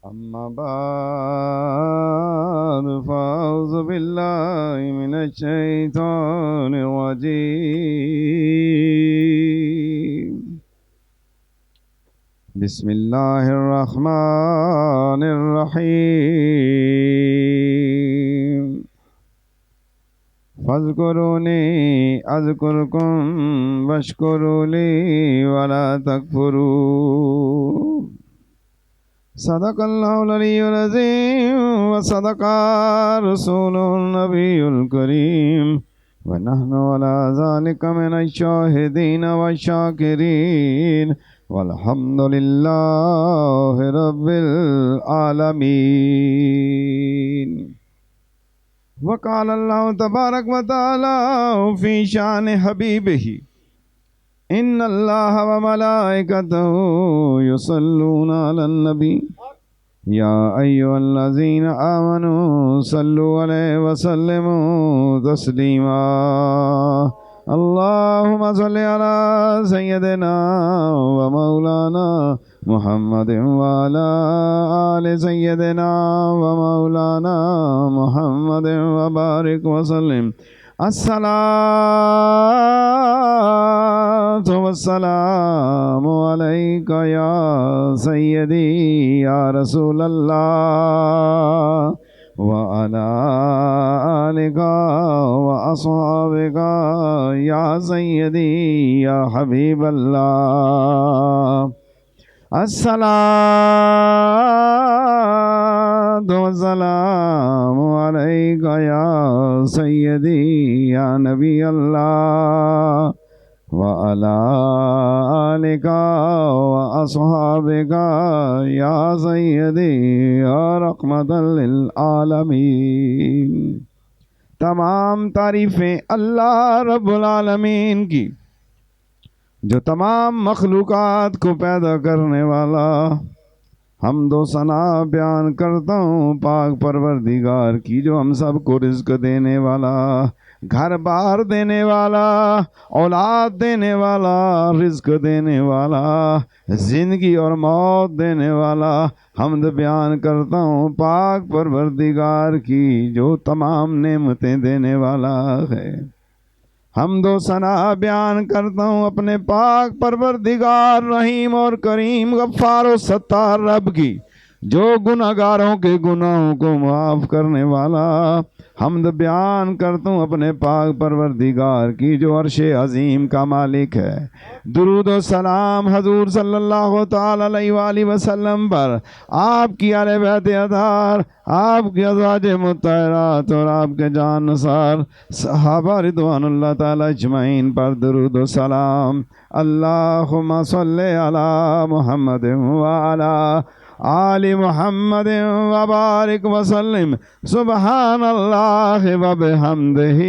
أما بعد فأعوذ بالله من الشيطان الرجيم. بسم الله الرحمن الرحيم. فاذكروني أذكركم واشكروا لي ولا تكفرون. صدق الله العلي العظيم وصدق رسوله النبي الكريم ونحن على ذلك من الشاهدين والشاكرين والحمد لله رب العالمين. وقال الله تبارك وتعالى في شان حبيبه ان اللہ وملائکتہ یصلون علی النبی یا ایھا الذین آمنوا صلوا علیہ وسلموا تسلیما. اللہم صل علی سیدنا ومولانا محمد وعلی آل سیدنا ومولانا محمد وبارک وسلم. الصلاة والسلام عليك يا سيدي يا رسول الله وعلى آلك وأصحابك يا سيدي يا حبيب الله. الصلاة والسلام عليك يا سيدي يا نبي الله وعلى آلك وأصحابك يا سيدي يا رحمة للعالمين. تمام تعریفیں اللہ رب العالمین کی جو تمام مخلوقات کو پیدا کرنے والا. حمد و ثنا بیان کرتا ہوں پاک پروردگار کی جو ہم سب کو رزق دینے والا، گھر بار دینے والا، اولاد دینے والا، رزق دینے والا، زندگی اور موت دینے والا. حمد بیان کرتا ہوں پاک پروردگار کی جو تمام نعمتیں دینے والا ہے. حمد و ثنا بیان کرتا ہوں اپنے پاک پروردگار رحیم اور کریم غفار و ستار رب کی جو گناہگاروں کے گناہوں کو معاف کرنے والا. حمد بیان کرتا ہوں اپنے پاک پروردگار کی جو عرش عظیم کا مالک ہے. درود و سلام حضور صلی اللہ تعالی علیہ وآلہ وسلم پر، آپ کی اہل بیت اطہار، آپ کی ازواج مطہرات اور آپ کے جان نثار صحابہ رضوان اللہ تعالی اجمعین پر درود و سلام. اللہم صلی علی محمد وعلی آل محمد وبارک وسلم. سبحان اللہ وبحمدہ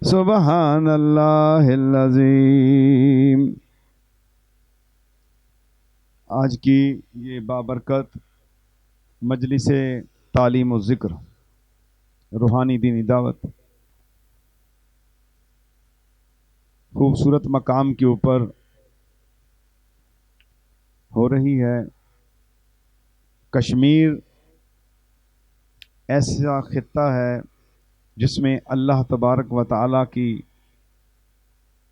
سبحان اللہ العظیم. آج کی یہ بابرکت مجلس تعلیم و ذکر، روحانی دینی دعوت خوبصورت مقام کے اوپر ہو رہی ہے. کشمیر ایسا خطہ ہے جس میں اللہ تبارک و تعالیٰ کی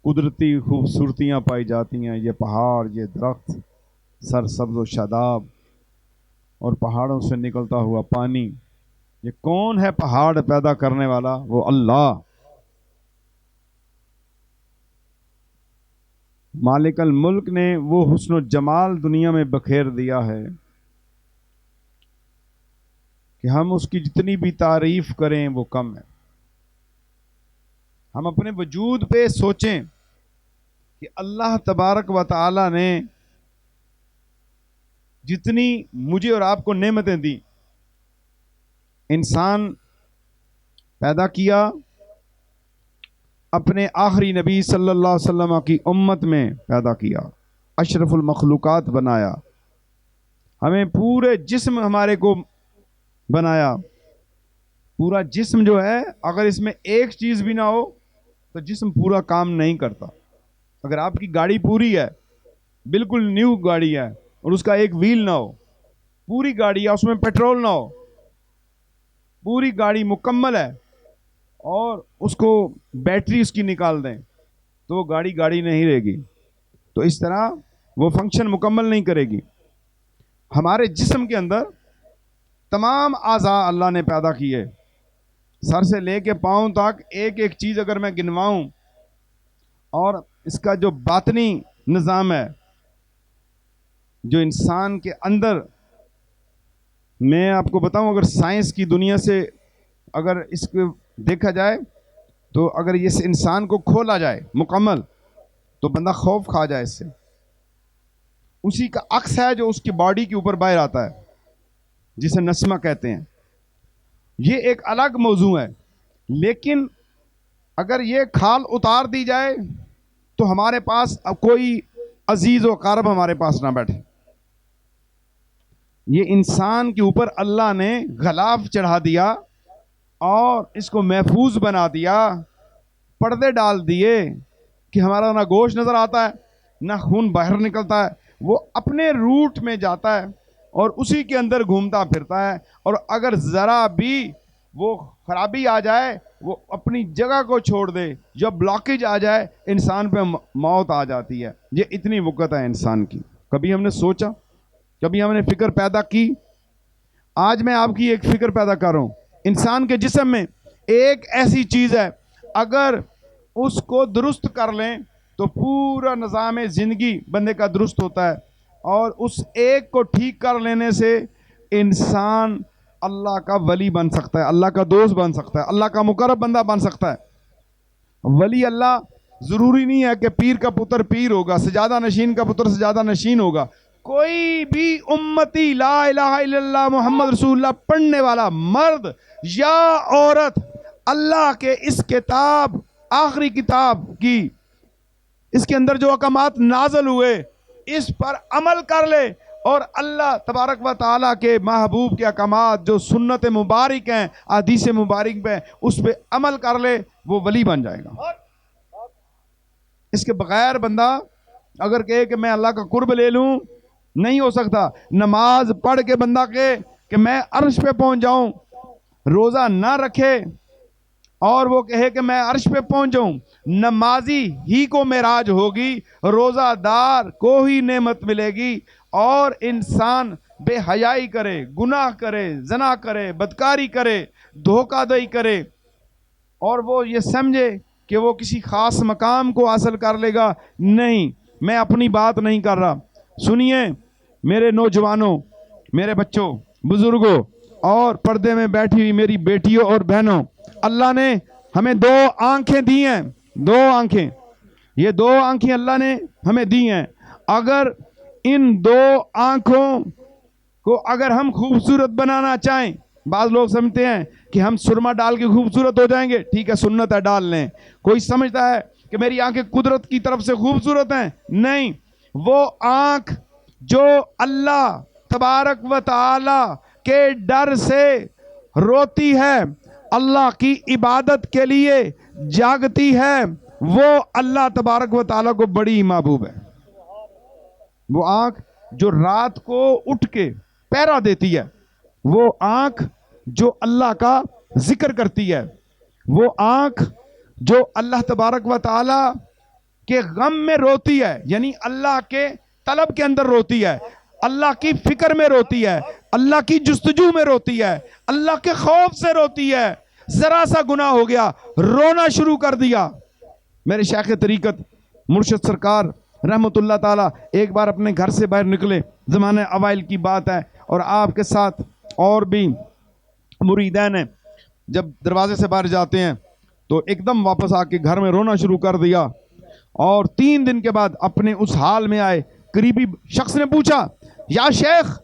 قدرتی خوبصورتیاں پائی جاتی ہیں. یہ پہاڑ، یہ درخت سرسبز و شاداب، اور پہاڑوں سے نکلتا ہوا پانی. یہ کون ہے پہاڑ پیدا کرنے والا؟ وہ اللہ مالک الملک نے وہ حسن و جمال دنیا میں بکھیر دیا ہے کہ ہم اس کی جتنی بھی تعریف کریں وہ کم ہے. ہم اپنے وجود پہ سوچیں کہ اللہ تبارک و تعالی نے جتنی مجھے اور آپ کو نعمتیں دی. انسان پیدا کیا، اپنے آخری نبی صلی اللہ علیہ وسلم کی امت میں پیدا کیا، اشرف المخلوقات بنایا، ہمیں پورے جسم ہمارے کو بنایا. پورا جسم جو ہے اگر اس میں ایک چیز بھی نہ ہو تو جسم پورا کام نہیں کرتا. اگر آپ کی گاڑی پوری ہے، بالکل نیو گاڑی ہے، اور اس کا ایک ویل نہ ہو پوری گاڑی ہے، اس میں پیٹرول نہ ہو، پوری گاڑی مکمل ہے اور اس کو بیٹری اس کی نکال دیں تو وہ گاڑی گاڑی نہیں رہے گی، تو اس طرح وہ فنکشن مکمل نہیں کرے گی۔ ہمارے جسم کے اندر تمام اعضاء اللہ نے پیدا کیے، سر سے لے کے پاؤں تک ایک ایک چیز اگر میں گنواؤں، اور اس کا جو باطنی نظام ہے جو انسان کے اندر، میں آپ کو بتاؤں اگر سائنس کی دنیا سے اگر اس کو دیکھا جائے تو اگر اس انسان کو کھولا جائے مکمل تو بندہ خوف کھا جائے اس سے، اسی کا عکس ہے جو اس کی باڈی کے اوپر باہر آتا ہے جسے نسمہ کہتے ہیں۔ یہ ایک الگ موضوع ہے، لیکن اگر یہ کھال اتار دی جائے تو ہمارے پاس اب کوئی عزیز و اقارب ہمارے پاس نہ بیٹھے۔ یہ انسان کے اوپر اللہ نے غلاف چڑھا دیا اور اس کو محفوظ بنا دیا، پردے ڈال دیے کہ ہمارا نہ گوشت نظر آتا ہے نہ خون باہر نکلتا ہے، وہ اپنے روٹ میں جاتا ہے اور اسی کے اندر گھومتا پھرتا ہے، اور اگر ذرا بھی وہ خرابی آ جائے وہ اپنی جگہ کو چھوڑ دے، جب بلاکیج آ جائے انسان پہ موت آ جاتی ہے۔ یہ اتنی وقت ہے انسان کی، کبھی ہم نے سوچا، کبھی ہم نے فکر پیدا کی؟ آج میں آپ کی ایک فکر پیدا کر رہا ہوں، انسان کے جسم میں ایک ایسی چیز ہے اگر اس کو درست کر لیں تو پورا نظام زندگی بندے کا درست ہوتا ہے، اور اس ایک کو ٹھیک کر لینے سے انسان اللہ کا ولی بن سکتا ہے، اللہ کا دوست بن سکتا ہے، اللہ کا مقرب بندہ بن سکتا ہے۔ ولی اللہ ضروری نہیں ہے کہ پیر کا پتر پیر ہوگا، سجادہ نشین کا پتر سجادہ نشین ہوگا، کوئی بھی امتی لا الہ الا اللہ محمد رسول اللہ پڑھنے والا مرد یا عورت اللہ کے اس کتاب، آخری کتاب کی، اس کے اندر جو احکامات نازل ہوئے اس پر عمل کر لے، اور اللہ تبارک و تعالیٰ کے محبوب کے احکامات جو سنت مبارک ہیں، حدیث مبارک پہ، اس پہ عمل کر لے، وہ ولی بن جائے گا۔ اس کے بغیر بندہ اگر کہے کہ میں اللہ کا قرب لے لوں، نہیں ہو سکتا۔ نماز پڑھ کے بندہ کہے کہ میں عرش پہ پہنچ جاؤں، روزہ نہ رکھے اور وہ کہے کہ میں عرش پہ پہنچ جاؤں، نمازی ہی کو معراج ہوگی، روزہ دار کو ہی نعمت ملے گی، اور انسان بے حیائی کرے، گناہ کرے، زنا کرے، بدکاری کرے، دھوکہ دہی کرے، اور وہ یہ سمجھے کہ وہ کسی خاص مقام کو حاصل کر لے گا، نہیں، میں اپنی بات نہیں کر رہا۔ سنیے میرے نوجوانوں، میرے بچوں، بزرگوں اور پردے میں بیٹھی ہوئی میری بیٹیوں اور بہنوں، اللہ نے ہمیں دو آنکھیں دی ہیں، دو آنکھیں، یہ دو آنکھیں اللہ نے ہمیں دی ہیں۔ اگر ان دو آنکھوں کو اگر ہم خوبصورت بنانا چاہیں، بعض لوگ سمجھتے ہیں کہ ہم سرما ڈال کے خوبصورت ہو جائیں گے، ٹھیک ہے سنت ہے ڈال لیں۔ کوئی سمجھتا ہے کہ میری آنکھیں قدرت کی طرف سے خوبصورت ہیں، نہیں، وہ آنکھ جو اللہ تبارک و تعالی کے ڈر سے روتی ہے، اللہ کی عبادت کے لیے جاگتی ہے، وہ اللہ تبارک و تعالی کو بڑی محبوب ہے۔ وہ آنکھ جو رات کو اٹھ کے پہرا دیتی ہے، وہ آنکھ جو اللہ کا ذکر کرتی ہے، وہ آنکھ جو اللہ تبارک و تعالی کے غم میں روتی ہے، یعنی اللہ کے طلب کے اندر روتی ہے، اللہ کی فکر میں روتی ہے، اللہ کی جستجو میں روتی ہے، اللہ کے خوف سے روتی ہے۔ ذرا سا گناہ ہو گیا رونا شروع کر دیا۔ میرے شیخ طریقت مرشد سرکار رحمت اللہ تعالیٰ ایک بار اپنے گھر سے باہر نکلے، زمانے اوائل کی بات ہے، اور آپ کے ساتھ اور بھی مریدین ہیں، جب دروازے سے باہر جاتے ہیں تو ایک دم واپس آ کے گھر میں رونا شروع کر دیا، اور 3 دن کے بعد اپنے اس حال میں آئے۔ قریبی شخص نے پوچھا، یا شیخ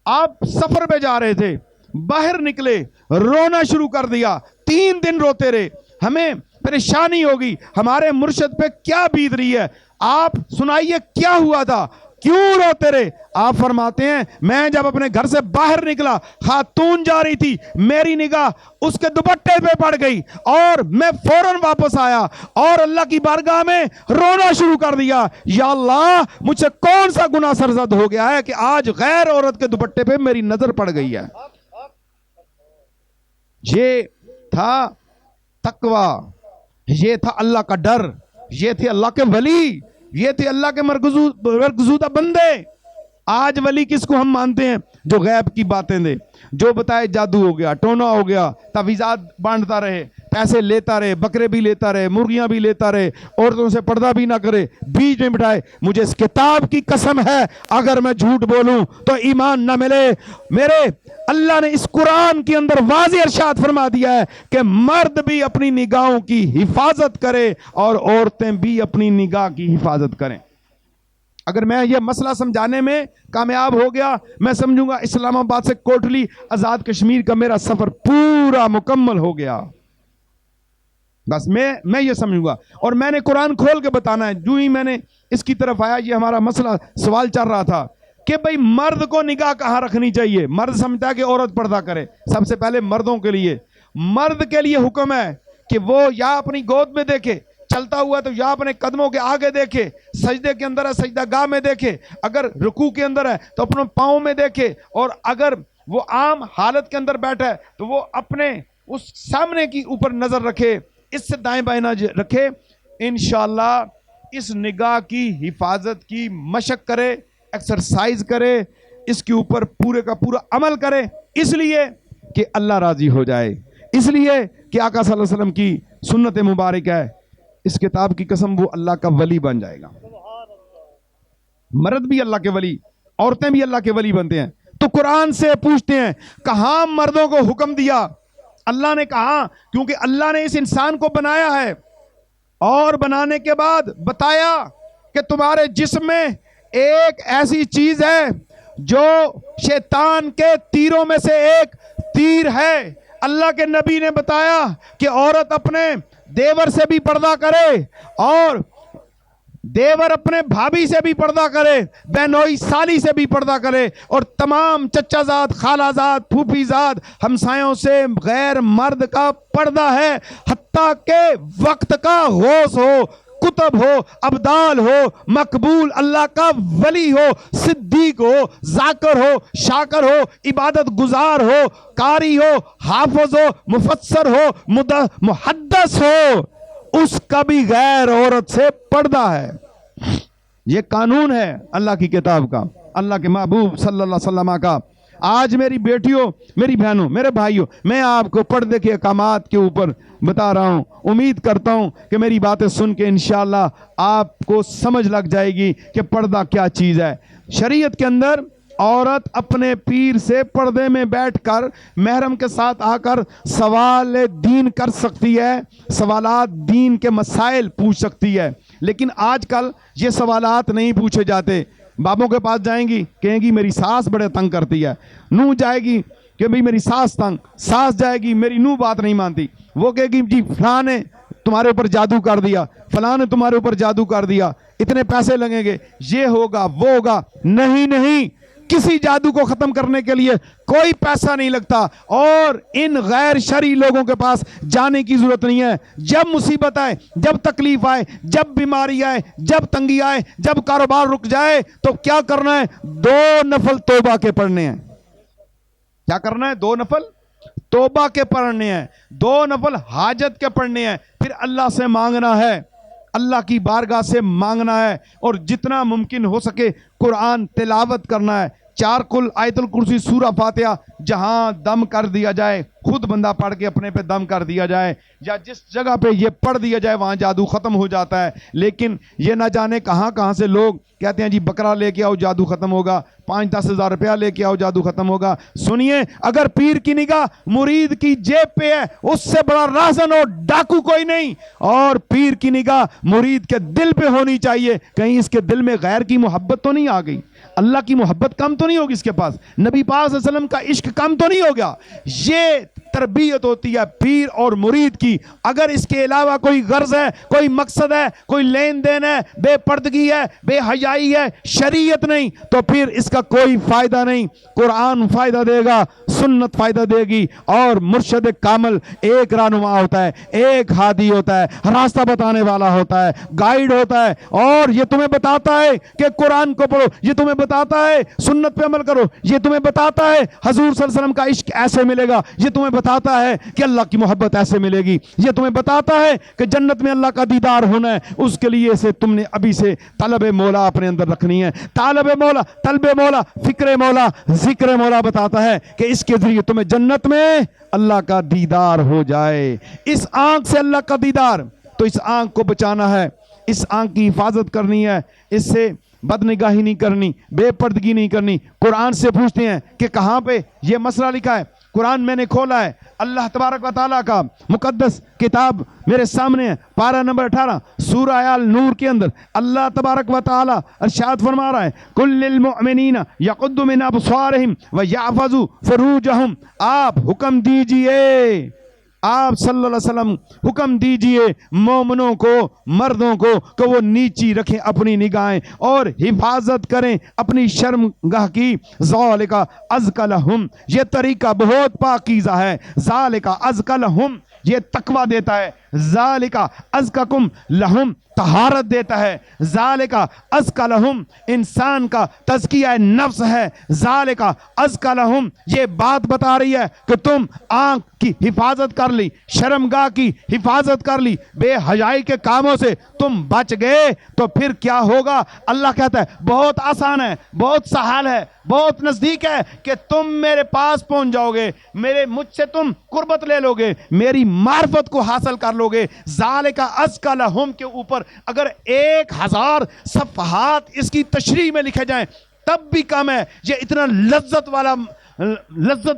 آپ سفر پہ جا رہے تھے، باہر نکلے رونا شروع کر دیا، 3 دن روتے رہے، ہمیں پریشانی ہوگی، ہمارے مرشد پہ کیا بیت رہی ہے، آپ سنائیے کیا ہوا تھا؟ کیوں روتے رہے؟ آپ فرماتے ہیں میں جب اپنے گھر سے باہر نکلا، خاتون جا رہی تھی، میری نگاہ اس کے دوپٹے پہ پڑ گئی اور میں فوراً واپس آیا اور اللہ کی بارگاہ میں رونا شروع کر دیا، یا اللہ مجھ سے کون سا گناہ سرزد ہو گیا ہے کہ آج غیر عورت کے دوپٹے پہ میری نظر پڑ گئی ہے۔ یہ تھا تقوی، یہ تھا اللہ کا ڈر، یہ تھے اللہ کے ولی، یہ تھے اللہ کے مرغزودہ بندے۔ آج ولی کس کو ہم مانتے ہیں؟ جو غیب کی باتیں دے، جو بتائے جادو ہو گیا، ٹونا ہو گیا، تعویذات بانٹتا رہے، پیسے لیتا رہے، بکرے بھی لیتا رہے، مرغیاں بھی لیتا رہے، عورتوں سے پردہ بھی نہ کرے، بیچ میں بٹھائے۔ مجھے اس کتاب کی قسم ہے اگر میں جھوٹ بولوں تو ایمان نہ ملے۔ میرے اللہ نے اس قرآن کے اندر واضح ارشاد فرما دیا ہے کہ مرد بھی اپنی نگاہوں کی حفاظت کرے اور عورتیں بھی اپنی نگاہ کی حفاظت کریں۔ اگر میں یہ مسئلہ سمجھانے میں کامیاب ہو گیا، میں سمجھوں گا اسلام آباد سے کوٹلی آزاد کشمیر کا میرا سفر پورا مکمل ہو گیا۔ بس میں یہ سمجھوں گا، اور میں نے قرآن کھول کے بتانا ہے۔ جو ہی میں نے اس کی طرف آیا، یہ ہمارا مسئلہ سوال چل رہا تھا کہ بھئی مرد کو نگاہ کہاں رکھنی چاہیے؟ مرد سمجھتا ہے کہ عورت پردہ کرے۔ سب سے پہلے مردوں کے لیے، مرد کے لیے حکم ہے کہ وہ یا اپنی گود میں دیکھے، چلتا ہوا تو یا اپنے قدموں کے آگے دیکھے، سجدے کے اندر ہے سجدہ گاہ میں دیکھے، اگر رکوع کے اندر ہے تو اپنے پاؤں میں دیکھے، اور اگر وہ عام حالت کے اندر بیٹھا ہے تو وہ اپنے اس سامنے کی اوپر نظر رکھے، اس سے دائیں بائیں نہ رکھے۔ انشاءاللہ اس نگاہ کی حفاظت کی مشق کرے، ایکسرسائز کرے، اس کے اوپر پورے کا پورا عمل کرے، اس لیے کہ اللہ راضی ہو جائے، اس لیے کہ آقا صلی اللہ علیہ وسلم کی سنت مبارک ہے۔ اس کتاب کی قسم وہ اللہ کا ولی بن جائے گا۔ مرد بھی اللہ کے ولی، عورتیں بھی اللہ کے ولی بنتے ہیں۔ تو قرآن سے پوچھتے ہیں کہاں مردوں کو حکم دیا؟ اللہ نے کہا کیونکہ اللہ نے اس انسان کو بنایا ہے، اور بنانے کے بعد بتایا کہ تمہارے جسم میں ایک ایسی چیز ہے جو شیطان کے تیروں میں سے ایک تیر ہے۔ اللہ کے نبی نے بتایا کہ عورت اپنے دیور سے بھی پردہ کرے، اور دیور اپنے بھابھی سے بھی پردہ کرے، بہنوئی سالی سے بھی پردہ کرے، اور تمام چچا زاد، خالہ زاد، پھوپھی زاد، ہمسایوں سے غیر مرد کا پردہ ہے، حتیٰ کہ وقت کا غوث ہو، کتب ہو، ابدال ہو، مقبول اللہ کا ولی ہو، صدیق ہو، ذاکر ہو، شاکر ہو، عبادت گزار ہو، قاری ہو، حافظ ہو، مفسر ہو، محدث ہو، اس کا بھی غیر عورت سے پردہ ہے۔ یہ قانون ہے اللہ کی کتاب کا، اللہ کے محبوب صلی اللہ علیہ وسلم کا۔ آج میری بیٹیوں، میری بہنوں، میرے بھائیوں، میں آپ کو پردے کے احکامات کے اوپر بتا رہا ہوں۔ امید کرتا ہوں کہ میری باتیں سن کے انشاءاللہ آپ کو سمجھ لگ جائے گی کہ پردہ کیا چیز ہے۔ شریعت کے اندر عورت اپنے پیر سے پردے میں بیٹھ کر محرم کے ساتھ آ کر سوال دین کر سکتی ہے، سوالات دین کے مسائل پوچھ سکتی ہے، لیکن آج کل یہ سوالات نہیں پوچھے جاتے۔ بابوں کے پاس جائیں گی، کہیں گی میری ساس بڑے تنگ کرتی ہے، نو جائے گی کہ بھئی میری ساس تنگ، ساس جائے گی میری نو بات نہیں مانتی، وہ کہے گی جی فلاں نے تمہارے اوپر جادو کر دیا، فلاں نے تمہارے اوپر جادو کر دیا، اتنے پیسے لگیں گے، یہ ہوگا وہ ہوگا۔ نہیں نہیں، کسی جادو کو ختم کرنے کے لیے کوئی پیسہ نہیں لگتا، اور ان غیر شرعی لوگوں کے پاس جانے کی ضرورت نہیں ہے۔ جب مصیبت آئے، جب تکلیف آئے، جب بیماری آئے، جب تنگی آئے، جب کاروبار رک جائے، تو کیا کرنا ہے؟ 2 نفل توبہ کے پڑھنے ہیں۔ کیا کرنا ہے؟ 2 نفل توبہ کے پڑھنے ہیں، 2 نفل حاجت کے پڑھنے ہیں، پھر اللہ سے مانگنا ہے، اللہ کی بارگاہ سے مانگنا ہے، اور جتنا ممکن ہو سکے قرآن تلاوت کرنا ہے۔ 4 قل، آیت الکرسی، سورہ فاتحہ جہاں دم کر دیا جائے، خود بندہ پڑھ کے اپنے پہ دم کر دیا جائے، یا جس جگہ پہ یہ پڑھ دیا جائے وہاں جادو ختم ہو جاتا ہے۔ لیکن یہ نہ جانے کہاں کہاں سے لوگ کہتے ہیں جی بکرا لے کے آؤ جادو ختم ہوگا، 5-10 ہزار روپیہ لے کے آؤ جادو ختم ہوگا۔ سنیے، اگر پیر کی نگاہ مرید کی جیب پہ ہے، اس سے بڑا رازن اور ڈاکو کوئی نہیں، اور پیر کی نگاہ مرید کے دل پہ ہونی چاہیے۔ کہیں اس کے دل میں غیر کی محبت تو نہیں آ گئی؟ اللہ کی محبت کم تو نہیں ہوگی اس کے پاس؟ نبی پاک صلی اللہ علیہ وسلم کا عشق کم تو نہیں ہو گیا؟ یہ تربیت ہوتی ہے پیر اور مرید کی. اگر اس کے علاوہ کوئی غرض ہے, کوئی مقصد ہے, کوئی لین دین ہے, بے پردگی ہے, بے حیائی ہے, شریعت نہیں, تو پھر اس کا کوئی فائدہ نہیں. قرآن فائدہ دے گا, سنت فائدہ دے گی, اور مرشد کامل ایک رہنما ہوتا ہے, ایک ہادی ہوتا ہے, راستہ بتانے والا ہوتا ہے, گائیڈ ہوتا ہے, اور یہ تمہیں بتاتا ہے کہ قرآن کو پڑھو, یہ تمہیں بتاتا ہے سنت پہ عمل کرو, یہ تمہیں بتاتا ہے حضور صلی اللہ علیہ وسلم کا عشق ایسے ملے گا, یہ تمہیں بتاتا ہے کہ اللہ کی محبت ایسے ملے گی, یہ تمہیں بتاتا ہے کہ جنت میں اللہ کا دیدار ہونا ہے. اس کے لیے سے تم نے ابھی سے طلب مولا اپنے اندر رکھنی ہے. طالب مولا, طلب مولا, فکر مولا, ذکر مولا بتاتا ہے کہ اس کے ذریعے تمہیں جنت میں اللہ کا دیدار ہو جائے. اس آنکھ سے اللہ کا دیدار, تو اس آنکھ کو بچانا ہے, اس آنکھ کی حفاظت کرنی ہے, اس سے بد نگاہی نہیں کرنی, بے پردگی نہیں کرنی. قرآن سے پوچھتے ہیں کہ کہاں پہ یہ مسئلہ لکھا ہے. قرآن میں نے کھولا ہے, اللہ تبارک و تعالیٰ کا مقدس کتاب میرے سامنے ہے, پارہ نمبر 18 سورہ آل نور کے اندر اللہ تبارک و تعالیٰ ارشاد فرما رہا ہے, کل للمؤمنین یغضوا من ابصارہم ویحفظوا فروجہم. آپ حکم دیجئے, آپ صلی اللہ علیہ وسلم حکم دیجئے مومنوں کو, مردوں کو, کہ وہ نیچی رکھیں اپنی نگاہیں اور حفاظت کریں اپنی شرمگاہ کی. ذالک ازکی لہم, یہ طریقہ بہت پاکیزہ ہے. ذالک ازکی لہم, یہ تقوی دیتا ہے. ذالک ازککم لہم, طہارت دیتا ہے. ذالک ازکی لہم, انسان کا تزکیہ نفس ہے. ذالک ازکی لہم, یہ بات بتا رہی ہے کہ تم آنکھ کی حفاظت کر لی, شرمگاہ کی حفاظت کر لی, بے حیائی کے کاموں سے تم بچ گئے, تو پھر کیا ہوگا؟ اللہ کہتا ہے بہت آسان ہے, بہت سہل ہے, بہت نزدیک ہے کہ تم میرے پاس پہنچ جاؤ گے, مجھ سے تم قربت لے لو گے, میری معرفت کو حاصل کر لو گے. ذالک ازکی لہم کے اوپر اگر 1000 صفحات اس کی تشریح میں لکھے جائیں تب بھی کم ہے. یہ اتنا لذت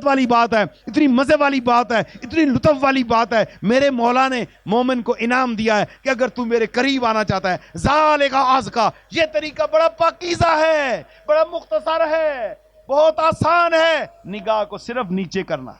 والی بات ہے, اتنی مزے والی بات ہے, اتنی لطف والی بات ہے. میرے مولا نے مومن کو انعام دیا ہے کہ اگر تو میرے قریب آنا چاہتا ہے, ذالک ازکی, یہ طریقہ بڑا پاکیزہ ہے, بڑا مختصر ہے, بہت آسان ہے. نگاہ کو صرف نیچے کرنا,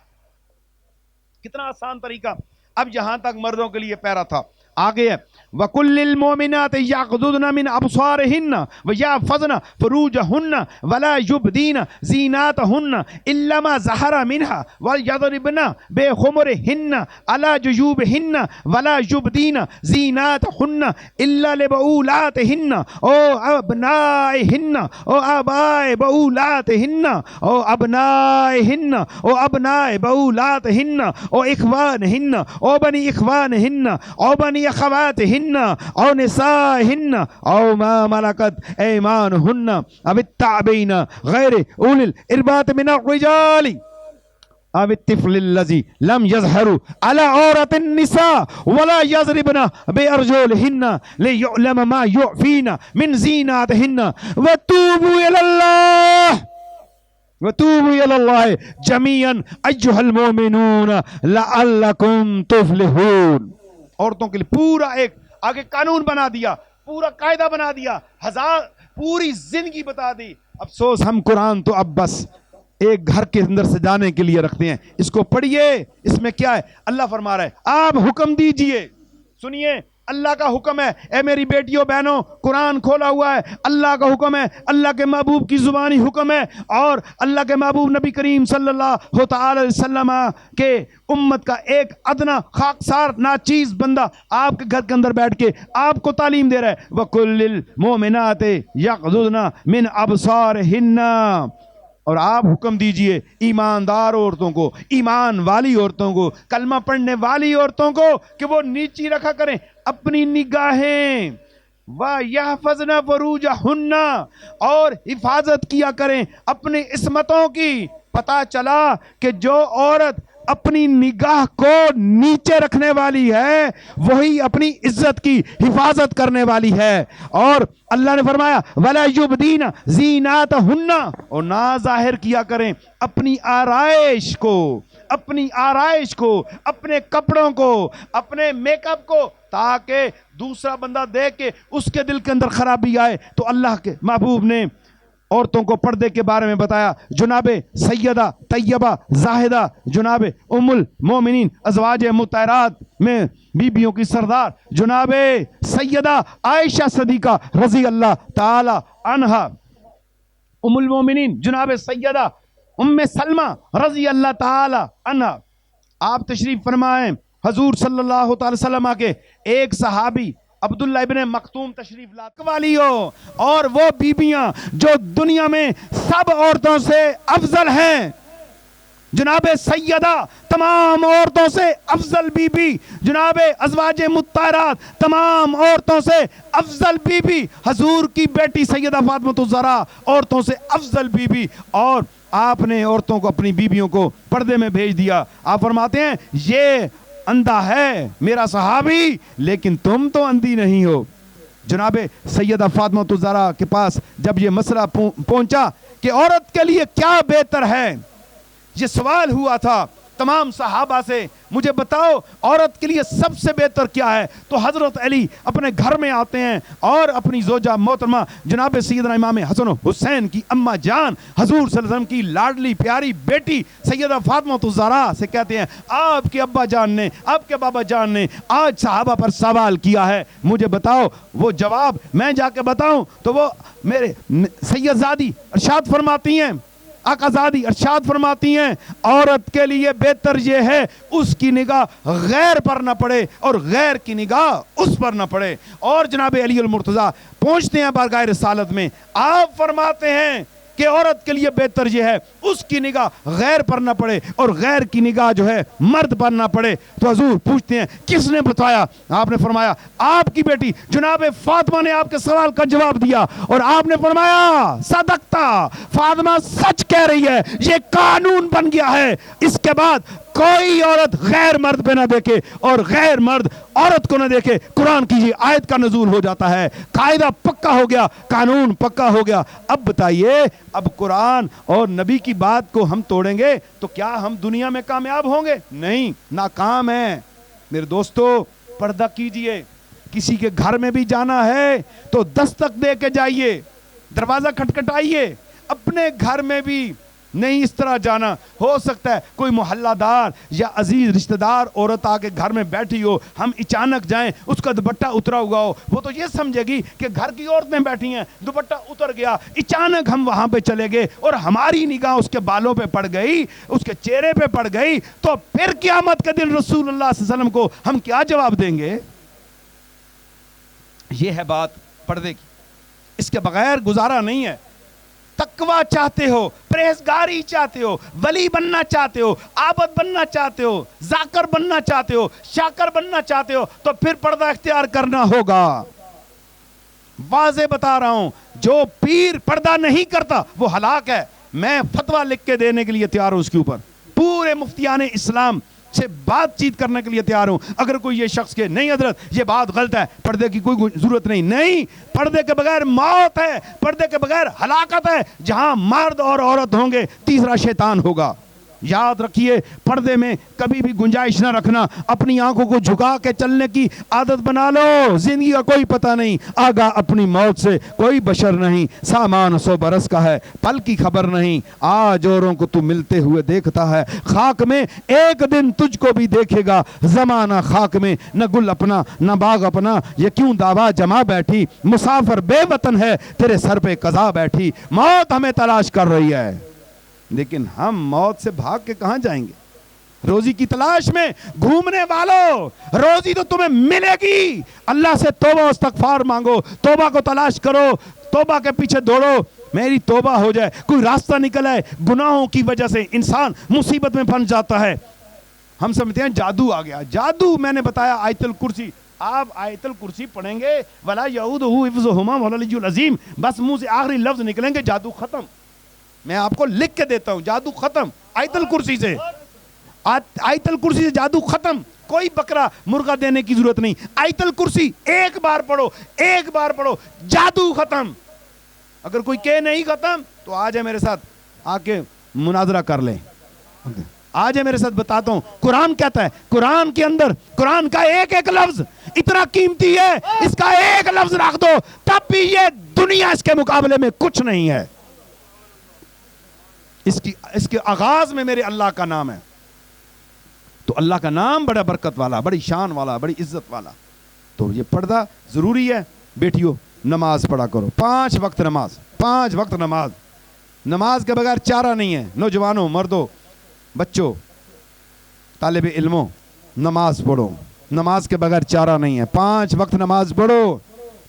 کتنا آسان طریقہ. اب یہاں تک مردوں کے لیے پیرا تھا. آگے ہے وَقُلْ لِلْمُؤْمِنَاتِ يَغْضُضْنَ مِنْ أَبْصَارِهِنَّ وَيَحْفَظْنَ فُرُوجَهُنَّ وَلَا يُبْدِينَ زِينَاتَهُنَّ إِلَّا مَا ظَهَرَ مِنْهَا وَلْيَضْرِبْنَ بِخُمُرِهِنَّ عَلَى جُيُوبِهِنَّ وَلَا يُبْدِينَ زِينَاتَهُنَّ إِلَّا لِبُعُولَاتِهِنَّ أَوْ أَبْنَائِهِنَّ أَوْ آبَاءِ بُعُولَاتِهِنَّ أَوْ أَبْنَائِهِنَّ أَوْ أَبْنَاءِ بُعُولَاتِهِنَّ أَوْ إِخْوَانِهِنَّ أَوْ بَنِي إِخْوَانِهِنَّ أَوْ بَنِي أَخَوَاتِهِنَّ أَوْ نِسَائِهِنَّ أَوْ مَا مَلَكَتْ أَيْمَانُهُنَّ أَوِ التَّابِعِينَ غَيْرِ أُولِي الْإِرْبَاطِ مِنَ الرِّجَالِ أَوِ الطِّفْلِ الَّذِي لَمْ يَظْهَرُوا عَلَى عَوْرَةِ النِّسَاءِ وَلَا يَضْرِبْنَ بِأَرْجُلِهِنَّ لِيُعْلَمَ مَا يُخْفِينَ مِنْ زِينَاتِهِنَّ وَتُوبُوا إِلَى اللَّهِ جَمِيعًا أَيُّهَا الْمُؤْمِنُونَ لَعَلَّكُمْ تُفْلِحُونَ. عورتوں کے لیے پورا ایک آگے قانون بنا دیا, پورا قاعدہ بنا دیا, پوری زندگی بتا دی. افسوس ہم قرآن تو اب بس ایک گھر کے اندر سے جانے کے لیے رکھتے ہیں. اس کو پڑھیے, اس میں کیا ہے؟ اللہ فرما رہا ہے آپ حکم دیجئے. سنیے, اللہ کا حکم ہے. اے میری بیٹیوں بہنوں, قرآن کھولا ہوا ہے, اللہ کا حکم ہے, اللہ کے محبوب کی زبانی حکم ہے, اور اللہ کے محبوب نبی کریم صلی اللہ تعالی علیہ وسلم کے امت کا ایک ادنا خاکسار ناچیز بندہ آپ کے گھر کے اندر بیٹھ کے آپ کو تعلیم دے رہا ہے. وَقُلْ لِلْمُؤْمِنَاتِ يَغْضُضْنَ مِنْ أَبْصَارِهِنَّ, اور آپ حکم دیجئے ایماندار عورتوں کو, ایمان والی عورتوں کو, کلمہ پڑھنے والی عورتوں کو کہ وہ نیچی رکھا کریں اپنی نگاہیں. وَيَحْفَظْنَ فُرُوجَهُنَّ, اور حفاظت کیا کریں اپنی عصمتوں کی. پتہ چلا کہ جو عورت اپنی نگاہ کو نیچے رکھنے والی ہے وہی اپنی عزت کی حفاظت کرنے والی ہے. اور اللہ نے فرمایا وَلَا يُبْدِينَ زِينَاتَهُنَّ, اور نہ ظاہر کیا کریں اپنی آرائش کو, اپنے کپڑوں کو, اپنے میک اپ کو, تاکہ دوسرا بندہ دیکھ کے اس کے دل کے اندر خرابی آئے. تو اللہ کے محبوب نے عورتوں کو پردے کے بارے میں بتایا. جناب سیدہ طیبہ زاہدہ جناب ام المومنین ازواج مطہرات میں بیبیوں کی سردار جناب سیدہ عائشہ صدیقہ رضی اللہ تعالی عنہا، ام المومنین جناب سیدہ ام سلمہ رضی اللہ تعالی عنہا. آپ تشریف فرمائیں. حضور صلی اللہ تعالی وسلم کے ایک صحابی عبداللہ ابن مکتوم تشریف لاتے والی ہو، اور وہ بیبیاں جو دنیا میں سب عورتوں سے افضل ہیں، جناب سیدہ تمام عورتوں سے افضل بی بی، جناب ازواج مطہرات تمام عورتوں سے افضل بی بی، حضور کی بیٹی سیدہ فاطمہ الزہرا عورتوں سے افضل بی بی، اور آپ نے عورتوں کو اپنی بیبیوں کو پردے میں بھیج دیا. آپ فرماتے ہیں یہ اندھا ہے میرا صحابی، لیکن تم تو اندھی نہیں ہو. جناب سیدہ فاطمہ الزہرا کے پاس جب یہ مسئلہ پہنچا کہ عورت کے لیے کیا بہتر ہے، یہ سوال ہوا تھا تمام صحابہ سے، مجھے بتاؤ عورت کے لیے سب سے بہتر کیا ہے. تو حضرت علی اپنے گھر میں آتے ہیں اور اپنی زوجہ محترمہ جناب سیدنا امام حسن و حسین کی اماں جان حضور صلی اللہ علیہ وسلم کی لاڈلی پیاری بیٹی سیدہ فاطمہ الزہرا سے کہتے ہیں آپ کے ابا جان نے، آپ کے بابا جان نے آج صحابہ پر سوال کیا ہے، مجھے بتاؤ وہ جواب میں جا کے بتاؤں. تو وہ میرے سید زادی ارشاد فرماتی ہیں، آقا زادی ارشاد فرماتی ہیں عورت کے لیے بہتر یہ ہے اس کی نگاہ غیر پر نہ پڑے اور غیر کی نگاہ اس پر نہ پڑے. اور جناب علی المرتضیٰ پہنچتے ہیں بارگاہ رسالت میں، آپ فرماتے ہیں کہ عورت کے لیے بہتر یہ ہے اس کی نگاہ غیر پر نہ پڑے اور غیر کی نگاہ جو ہے مرد پر نہ پڑے. تو حضور پوچھتے ہیں کس نے بتایا؟ آپ نے فرمایا آپ کی بیٹی جناب فاطمہ نے آپ کے سوال کا جواب دیا، اور آپ نے فرمایا صدقتا، فاطمہ سچ کہہ رہی ہے، یہ قانون بن گیا ہے، اس کے بعد کوئی عورت غیر مرد پہ نہ دیکھے اور غیر مرد عورت کو نہ دیکھے. قرآن کی یہ آیت کا نزول ہو جاتا ہے، قاعدہ پکا ہو گیا، قانون پکا ہو گیا. اب بتائیے اب قرآن اور نبی کی بات کو ہم توڑیں گے تو کیا ہم دنیا میں کامیاب ہوں گے؟ نہیں، ناکام ہیں. میرے دوستو پردہ کیجئے. کسی کے گھر میں بھی جانا ہے تو دستک دے کے جائیے، دروازہ کھٹکھٹائیے. اپنے گھر میں بھی نہیں اس طرح جانا. ہو سکتا ہے کوئی محلہ دار یا عزیز رشتہ دار عورت آ کے گھر میں بیٹھی ہو، ہم اچانک جائیں، اس کا دوپٹہ اترا ہوا ہو، وہ تو یہ سمجھے گی کہ گھر کی عورتیں بیٹھی ہیں، دوپٹہ اتر گیا. اچانک ہم وہاں پہ چلے گئے اور ہماری نگاہ اس کے بالوں پہ پڑ گئی، اس کے چہرے پہ پڑ گئی، تو پھر قیامت کے دن رسول اللہ صلی اللہ علیہ وسلم کو ہم کیا جواب دیں گے؟ یہ ہے بات پردے کی، اس کے بغیر گزارا نہیں ہے. تقویٰ چاہتے ہو، پرہیزگاری چاہتے ہو، ولی بننا چاہتے ہو، عابد بننا چاہتے ہو، ذاکر بننا چاہتے ہو، شاکر بننا چاہتے ہو، تو پھر پردہ اختیار کرنا ہوگا. واضح بتا رہا ہوں، جو پیر پردہ نہیں کرتا وہ ہلاک ہے. میں فتویٰ لکھ کے دینے کے لیے تیار ہوں، اس کے اوپر پورے مفتیان اسلام سے بات چیت کرنے کے لیے تیار ہوں. اگر کوئی یہ شخص کہ نہیں حضرت یہ بات غلط ہے، پردے کی کوئی ضرورت نہیں، پردے کے بغیر موت ہے، پردے کے بغیر ہلاکت ہے. جہاں مرد اور عورت ہوں گے تیسرا شیطان ہوگا. یاد رکھیے پردے میں کبھی بھی گنجائش نہ رکھنا. اپنی آنکھوں کو جھکا کے چلنے کی عادت بنا لو. زندگی کا کوئی پتہ نہیں، آگاہ اپنی موت سے کوئی بشر نہیں. سامان 100 برس کا ہے، پل کی خبر نہیں. آج اوروں کو تو ملتے ہوئے دیکھتا ہے، خاک میں ایک دن تجھ کو بھی دیکھے گا. زمانہ خاک میں نہ گل اپنا نہ باغ اپنا، یہ کیوں دعویٰ جمع بیٹھی. مسافر بے وطن ہے، تیرے سر پہ قضا بیٹھی. موت ہمیں تلاش کر رہی ہے، لیکن ہم موت سے بھاگ کے کہاں جائیں گے؟ روزی کی تلاش میں گھومنے والوں، روزی تو تمہیں ملے گی. اللہ سے توبہ و استغفار مانگو، توبہ کو تلاش کرو، توبہ کے پیچھے دوڑو. میری توبہ ہو جائے، کوئی راستہ نکل آئے. گناہوں کی وجہ سے انسان مصیبت میں پھنس جاتا ہے. ہم سمجھتے ہیں جادو آ گیا. جادو میں نے بتایا آیت الکرسی. آپ آیت الکرسی پڑھیں گے ولا یعودہ حفظہما وہو العلی العظیم، بس منہ سے آخری لفظ نکلیں گے جادو ختم. میں آپ کو لکھ کے دیتا ہوں، جادو ختم آیت الکرسی سے. آیت الکرسی سے جادو ختم. کوئی بکرا مرغا دینے کی ضرورت نہیں. آیت الکرسی ایک بار پڑھو، ایک بار پڑھو، جادو ختم. اگر کوئی کہ نہیں ختم تو آ جائے میرے ساتھ، آ کے مناظرہ کر لیں. آ جائے میرے ساتھ، بتاتا ہوں قرآن کہتا ہے. قرآن کے اندر قرآن کا ایک ایک لفظ اتنا قیمتی ہے، اس کا ایک لفظ رکھ دو تب بھی یہ دنیا اس کے مقابلے میں کچھ نہیں ہے. اس کے آغاز میں میرے اللہ کا نام ہے. تو اللہ کا نام بڑا برکت والا, بڑی شان والا, بڑی عزت والا. تو یہ پردہ ضروری ہے. بیٹیوں نماز پڑھا کرو, 5 وقت نماز, 5 وقت نماز. نماز کے بغیر چارہ نہیں ہے. نوجوانوں, مردوں, بچوں, طالب علموں, نماز پڑھو. نماز کے بغیر چارہ نہیں ہے. 5 وقت نماز پڑھو.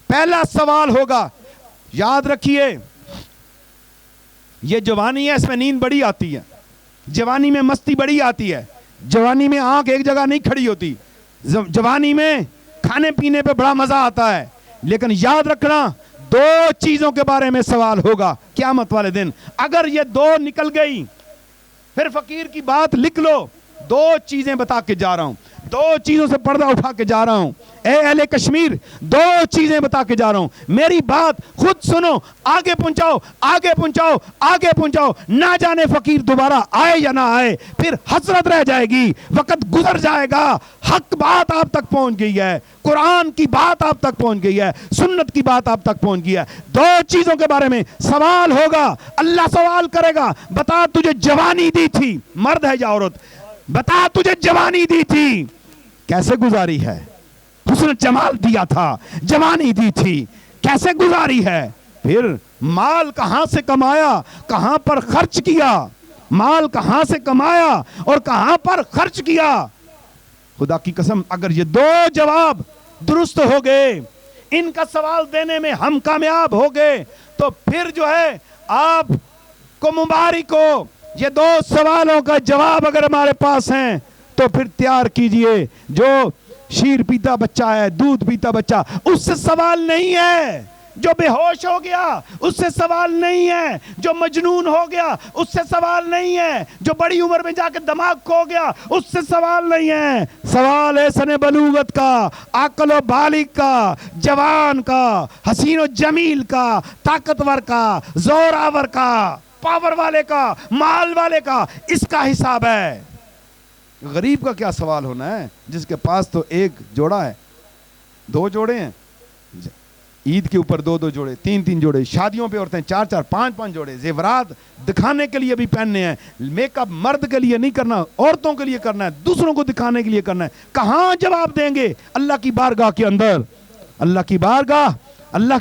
پہلا سوال ہوگا, یاد رکھیے, یہ جوانی ہے, اس میں نیند بڑی آتی ہے, جوانی میں مستی بڑی آتی ہے, جوانی میں آنکھ ایک جگہ نہیں کھڑی ہوتی, جوانی میں کھانے پینے پہ بڑا مزہ آتا ہے. لیکن یاد رکھنا 2 چیزوں کے بارے میں سوال ہوگا قیامت والے دن. اگر یہ 2 نکل گئی, پھر فقیر کی بات لکھ لو. 2 چیزیں بتا کے جا رہا ہوں, 2 چیزوں سے پردہ اٹھا کے جا رہا ہوں. اے اہل کشمیر, 2 چیزیں بتا کے جا رہا ہوں. میری بات خود سنو, آگے پہنچاؤ, آگے پہنچاؤ, آگے پہنچاؤ. نہ جانے فقیر دوبارہ آئے یا نہ آئے, پھر حسرت رہ جائے گی, وقت گزر جائے گا. حق بات آپ تک پہنچ گئی ہے, قرآن کی بات آپ تک پہنچ گئی ہے, سنت کی بات آپ تک پہنچ گئی ہے. 2 چیزوں کے بارے میں سوال ہوگا. اللہ سوال کرے گا, بتا تجھے جوانی دی تھی, مرد ہے یا عورت, بتا تجھے جوانی دی تھی, کیسے گزاری ہے؟ حسن جمال دیا تھا, جوانی دی تھی, کیسے گزاری ہے؟ پھر مال کہاں سے کمایا, کہاں پر خرچ کیا؟ مال کہاں سے کمایا اور کہاں پر خرچ کیا؟ خدا کی قسم اگر یہ 2 جواب درست ہو گئے, ان کا سوال دینے میں ہم کامیاب ہو گئے, تو پھر جو ہے آپ کو مبارک ہو. یہ 2 سوالوں کا جواب اگر ہمارے پاس ہیں تو پھر تیار کیجئے. جو شیر پیتا بچہ ہے, دودھ پیتا بچہ, اس سے سوال نہیں ہے. جو بے ہوش ہو گیا اس سے سوال نہیں ہے. جو مجنون ہو گیا اس سے سوال نہیں ہے. جو بڑی عمر میں جا کے دماغ کھو گیا اس سے سوال نہیں ہے. سوال ہے سن بلوغت کا, عقل و بالغ کا, جوان کا, حسین و جمیل کا, طاقتور کا, زور آور کا, پاور والے کا, مال والے کا. اس کا حساب ہے. غریب کا کیا سوال ہونا ہے جس کے پاس تو 1 جوڑا ہے, 2 جوڑے ہیں, عید کے اوپر 2 جوڑے, 3 جوڑے, شادیوں پہ عورتیں 4 5 جوڑے. زیورات دکھانے کے لیے بھی پہننے ہیں. میک اپ مرد کے لیے نہیں کرنا, عورتوں کے لیے کرنا ہے, دوسروں کو دکھانے کے لیے کرنا ہے. کہاں جواب دیں گے اللہ کی بارگاہ کے اندر؟ اللہ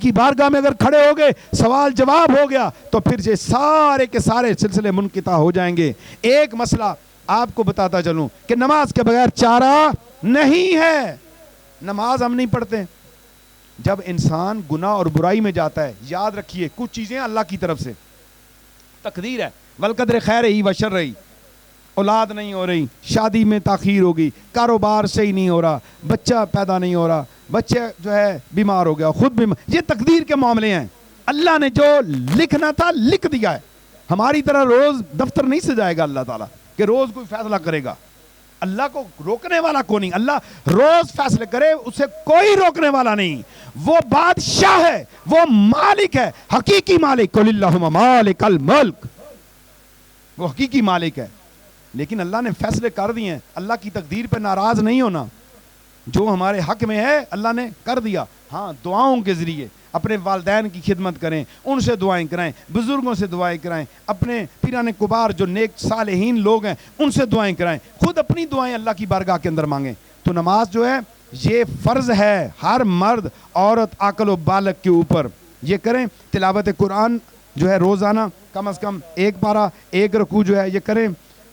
کی بارگاہ میں اگر کھڑے ہو گئے, سوال جواب ہو گیا, تو پھر یہ سارے کے سارے سلسلے منقطع ہو جائیں گے. ایک مسئلہ آپ کو بتاتا چلوں کہ نماز کے بغیر چارہ نہیں ہے. نماز ہم نہیں پڑھتے. جب انسان گناہ اور برائی میں جاتا ہے, یاد رکھیے کچھ چیزیں اللہ کی طرف سے تقدیر ہے. والقدر خیر ہی و شر ہی. اولاد نہیں ہو رہی, شادی میں تاخیر ہوگی, کاروبار صحیح نہیں ہو رہا, بچہ پیدا نہیں ہو رہا, بچہ جو ہے بیمار ہو گیا, خود بیمار. یہ تقدیر کے معاملے ہیں. اللہ نے جو لکھنا تھا لکھ دیا ہے. ہماری طرح روز دفتر نہیں سجائے گا اللہ تعالیٰ کہ روز کوئی فیصلہ کرے گا. اللہ کو روکنے والا کوئی نہیں. اللہ روز فیصلے کرے, اسے کوئی روکنے والا نہیں. وہ بادشاہ ہے, وہ مالک ہے, حقیقی مالک. قل اللہم مالک الملک, وہ حقیقی مالک ہے. لیکن اللہ نے فیصلے کر دیے ہیں. اللہ کی تقدیر پہ ناراض نہیں ہونا. جو ہمارے حق میں ہے اللہ نے کر دیا. ہاں دعاؤں کے ذریعے اپنے والدین کی خدمت کریں, ان سے دعائیں کرائیں, بزرگوں سے دعائیں کرائیں, اپنے پیران کبار جو نیک صالحین لوگ ہیں ان سے دعائیں کرائیں, خود اپنی دعائیں اللہ کی بارگاہ کے اندر مانگیں. تو نماز جو ہے یہ فرض ہے ہر مرد عورت عاقل و بالغ کے اوپر. یہ کریں. تلاوت قرآن جو ہے روزانہ کم از کم 1 پارہ 1 رکوع جو ہے یہ کریں.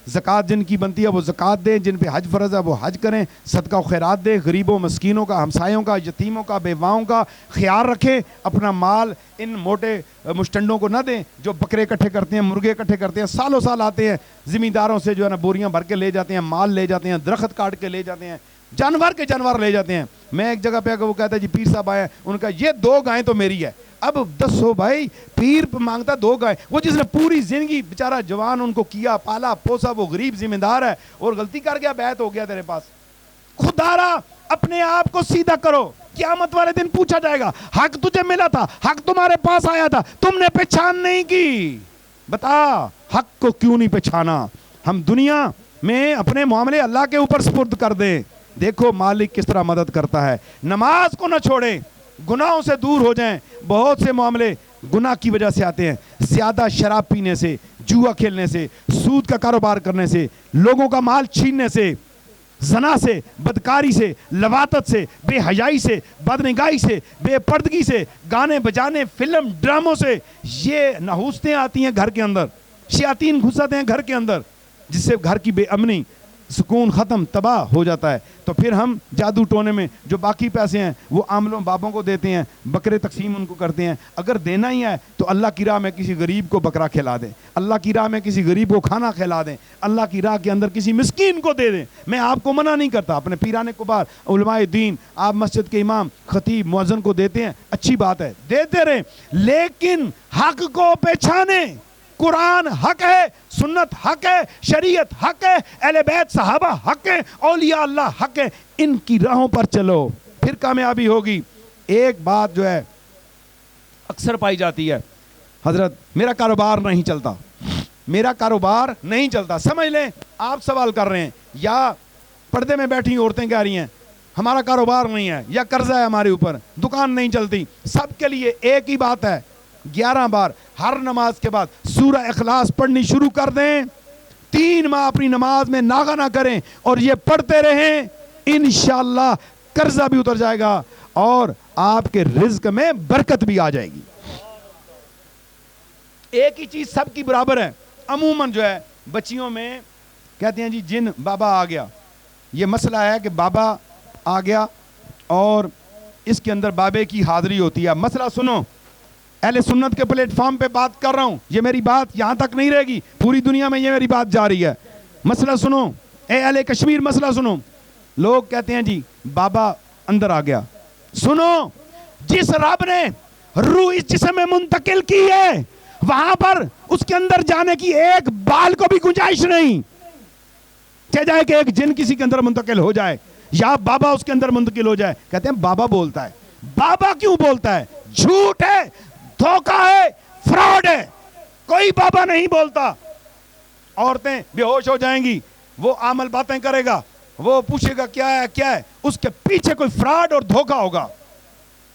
زکوٰۃ جن کی بنتی ہے وہ زکوٰۃ دیں, جن پہ حج فرض ہے وہ حج کریں, صدقہ و خیرات دیں, غریبوں مسکینوں کا, ہمسایوں کا, یتیموں کا, بیواؤں کا خیال رکھیں. اپنا مال ان موٹے مشٹنڈوں کو نہ دیں جو بکرے اکٹھے کرتے ہیں, مرغے اکٹھے کرتے ہیں, سالوں سال آتے ہیں زمینداروں سے جو ہے نا بوریاں بھر کے لے جاتے ہیں, مال لے جاتے ہیں, درخت کاٹ کے لے جاتے ہیں, جانور کے جانور لے جاتے ہیں. میں ایک جگہ پہ وہ کہتا ہے جی پیر صاحب آئے, ان کا یہ 2 گائیں تو میری ہے. اب دسو بھائی, پیر مانگتا 2 گائیں, وہ جس نے پوری زندگی بیچارہ جوان ان کو کیا, پالا پوسا, وہ غریب ذمہ دار ہے اور غلطی کر گیا, بیعت ہو گیا تیرے پاس. خدارا اپنے آپ کو سیدھا کرو, قیامت والے دن پوچھا جائے گا حق تجھے ملا تھا, حق تمہارے پاس آیا تھا, تم نے پہچان نہیں کی, بتا حق کو کیوں نہیں پہچانا. ہم دنیا میں اپنے معاملے اللہ کے اوپر سپرد کر دیں. دیکھو مالک کس طرح مدد کرتا ہے. نماز کو نہ چھوڑیں, گناہوں سے دور ہو جائیں. بہت سے معاملے گناہ کی وجہ سے آتے ہیں, زیادہ شراب پینے سے, جوا کھیلنے سے، سود کا کاروبار کرنے سے، لوگوں کا مال چھیننے سے، زنا سے، بدکاری سے، لواطت سے، بے حیائی سے، بدنگاہی سے، بے پردگی سے، گانے بجانے، فلم ڈراموں سے، یہ نحوستیں آتی ہیں گھر کے اندر، شیاطین گھساتے ہیں گھر کے اندر، جس سے گھر کی بے امنی، سکون ختم، تباہ ہو جاتا ہے. تو پھر ہم جادو ٹونے میں جو باقی پیسے ہیں وہ عاملوں بابوں کو دیتے ہیں، بکرے تقسیم ان کو کرتے ہیں. اگر دینا ہی ہے تو اللہ کی راہ میں کسی غریب کو بکرا کھلا دیں، اللہ کی راہ میں کسی غریب کو کھانا کھلا دیں، اللہ کی راہ کے اندر کسی مسکین کو دے دیں. میں آپ کو منع نہیں کرتا، اپنے پیران کبار، علماء دین، آپ مسجد کے امام، خطیب، مؤذن کو دیتے ہیں، اچھی بات ہے، دیتے رہیں، لیکن حق کو پہچانے. قرآن حق ہے، سنت حق ہے، شریعت حق ہے، اہل بیت صحابہ حق ہے، اولیاء اللہ حق ہے. ان کی راہوں پر چلو، پھر کامیابی ہوگی. ایک بات جو ہے اکثر پائی جاتی ہے، حضرت میرا کاروبار نہیں چلتا، میرا کاروبار نہیں چلتا. سمجھ لیں آپ سوال کر رہے ہیں، یا پردے میں بیٹھی عورتیں کہہ رہی ہیں ہمارا کاروبار نہیں ہے، یا قرضہ ہے ہمارے اوپر، دکان نہیں چلتی. سب کے لیے ایک ہی بات ہے، 11 بار ہر نماز کے بعد سورہ اخلاص پڑھنی شروع کر دیں. 3 ماہ اپنی نماز میں ناغہ نہ کریں اور یہ پڑھتے رہیں، انشاءاللہ قرضہ بھی اتر جائے گا اور آپ کے رزق میں برکت بھی آ جائے گی. ایک ہی چیز سب کی برابر ہے. عموماً جو ہے بچیوں میں کہتے ہیں جی جن بابا آ گیا. یہ مسئلہ ہے کہ بابا آ گیا اور اس کے اندر بابے کی حاضری ہوتی ہے. مسئلہ سنو، اہل سنت کے پلیٹ فارم پہ بات کر رہا ہوں، یہ میری بات یہاں تک نہیں رہے گی، پوری دنیا میں یہ میری بات جا رہی ہے. مسئلہ سنو، اے اہل کشمیر مسئلہ سنو. لوگ کہتے ہیں جی بابا اندر آ گیا. سنو، جس رب نے روح اس جسم میں منتقل کی ہے وہاں پر اس کے اندر جانے کی ایک بال کو بھی گنجائش نہیں. چاہے جائے کہ ایک جن کسی کے اندر منتقل ہو جائے یا بابا اس کے اندر منتقل ہو جائے. کہتے ہیں بابا بولتا ہے. بابا کیوں بولتا ہے؟ جھوٹ ہے، دھوکہ ہے، فراڈ ہے. کوئی بابا نہیں بولتا. عورتیں بے ہوش ہو جائیں گی، وہ عامل باتیں کرے گا، وہ پوچھے گا کیا ہے کیا ہے، اس کے پیچھے کوئی فراڈ اور دھوکہ ہوگا.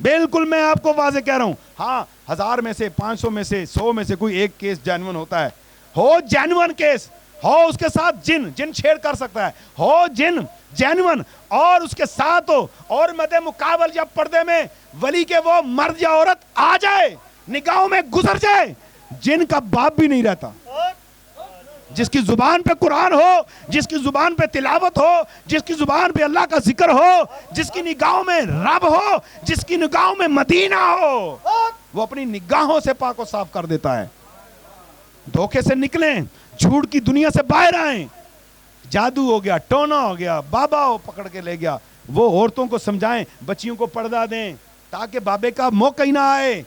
بالکل میں آپ کو واضح کہہ رہا ہوں. ہاں 1000 میں سے 500 میں سے 100 میں سے کوئی ایک کیس جینون ہوتا ہے. ہو جینون کیس، ہو اس کے ساتھ جن چھیڑ کر سکتا ہے، ہو جن جینون اور اس کے ساتھ ہو، اور مد مقابل یا پردے میں ولی کے وہ مرد یا عورت آ جائے، نگاہوں میں گزر جائے، جن کا باپ بھی نہیں رہتا. جس کی زبان پہ قرآن ہو، جس کی زبان پہ تلاوت ہو، جس کی زبان پہ اللہ کا ذکر ہو، جس کی نگاہوں میں رب ہو، جس کی نگاہوں میں مدینہ ہو، وہ اپنی نگاہوں سے پاک و صاف کر دیتا ہے. دھوکے سے نکلیں، جھوٹ کی دنیا سے باہر آئیں. جادو ہو گیا، ٹونا ہو گیا، بابا ہو پکڑ کے لے گیا، وہ عورتوں کو سمجھائیں، بچیوں کو پردہ دیں تاکہ بابے کا موقع ہی نہ آئے.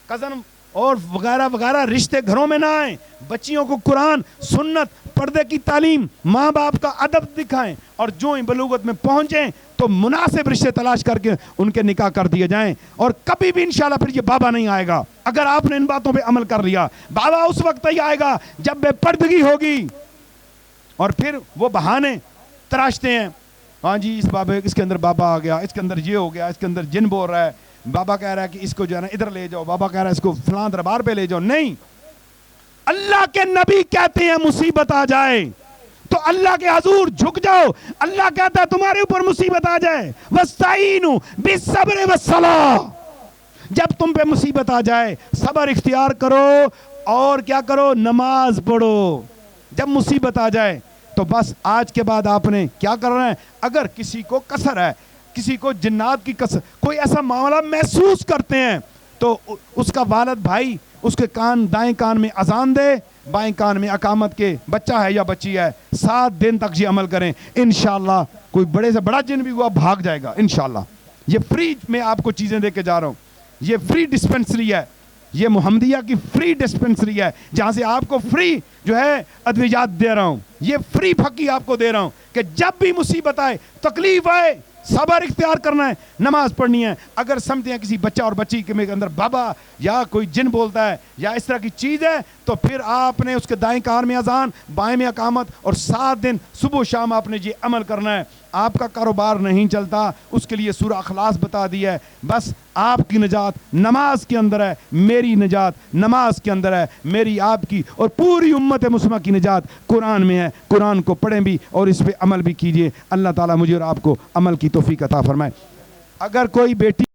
کزن اور وغیرہ وغیرہ رشتے گھروں میں نہ آئیں. بچیوں کو قرآن، سنت، پردے کی تعلیم، ماں باپ کا ادب دکھائیں، اور جو ہی بلوغت میں پہنچیں تو مناسب رشتے تلاش کر کے ان کے نکاح کر دیے جائیں. اور کبھی بھی انشاءاللہ پھر یہ بابا نہیں آئے گا اگر آپ نے ان باتوں پہ عمل کر لیا. بابا اس وقت ہی آئے گا جب بے پردگی ہوگی. اور پھر وہ بہانے تراشتے ہیں، ہاں جی اس کے اندر بابا آ گیا، اس کے اندر یہ ہو گیا، اس کے اندر جن بول رہا ہے، بابا کہہ رہا ہے کہ اس کو جو ہے نا ادھر لے جاؤ، بابا کہہ رہا ہے اس کو فلاں دربار پہ لے جاؤ. نہیں، اللہ کے نبی کہتے ہیں مصیبت آ جائے تو اللہ کے حضور جھک جاؤ. اللہ کہتا ہے تمہارے اوپر مصیبت آ جائے وَاسْتَعِینُوا بِالصَّبْرِ وَالصَّلَاةِ، جب تم پہ مصیبت آ جائے صبر اختیار کرو اور کیا کرو؟ نماز پڑھو. جب مصیبت آ جائے تو بس آج کے بعد آپ نے کیا کرنا ہے؟ اگر کسی کو کسر ہے، کسی کو جنات کی کسر، کوئی ایسا معاملہ محسوس کرتے ہیں تو اس کا والد بھائی اس کے دائیں کان میں اذان دے، بائیں کان میں اقامت کے. بچہ ہے یا بچی ہے، 7 دن تک یہ عمل کریں، انشاءاللہ کوئی بڑے سے بڑا جن بھی ہوا بھاگ جائے گا انشاءاللہ. یہ فری میں آپ کو چیزیں دے کے جا رہا ہوں. یہ فری ڈسپنسری ہے، یہ محمدیہ کی فری ڈسپنسری ہے جہاں سے آپ کو فری جو ہے ادویات دے رہا ہوں. یہ فری پھکی آپ کو دے رہا ہوں کہ جب بھی مصیبت آئے، تکلیف آئے، صبر اختیار کرنا ہے، نماز پڑھنی ہے. اگر سمجھتے ہیں کسی بچہ اور بچی کے اندر بابا یا کوئی جن بولتا ہے یا اس طرح کی چیز ہے تو پھر آپ نے اس کے دائیں کان میں اذان، بائیں میں اقامت، اور 7 دن صبح و شام آپ نے یہ عمل کرنا ہے. آپ کا کاروبار نہیں چلتا، اس کے لیے سورہ اخلاص بتا دی ہے. بس آپ کی نجات نماز کے اندر ہے، میری نجات نماز کے اندر ہے، میری آپ کی اور پوری امت مسلمہ کی نجات قرآن میں ہے. قرآن کو پڑھیں بھی اور اس پہ عمل بھی کیجئے. اللہ تعالیٰ مجھے اور آپ کو عمل کی توفیق عطا فرمائے. اگر کوئی بیٹی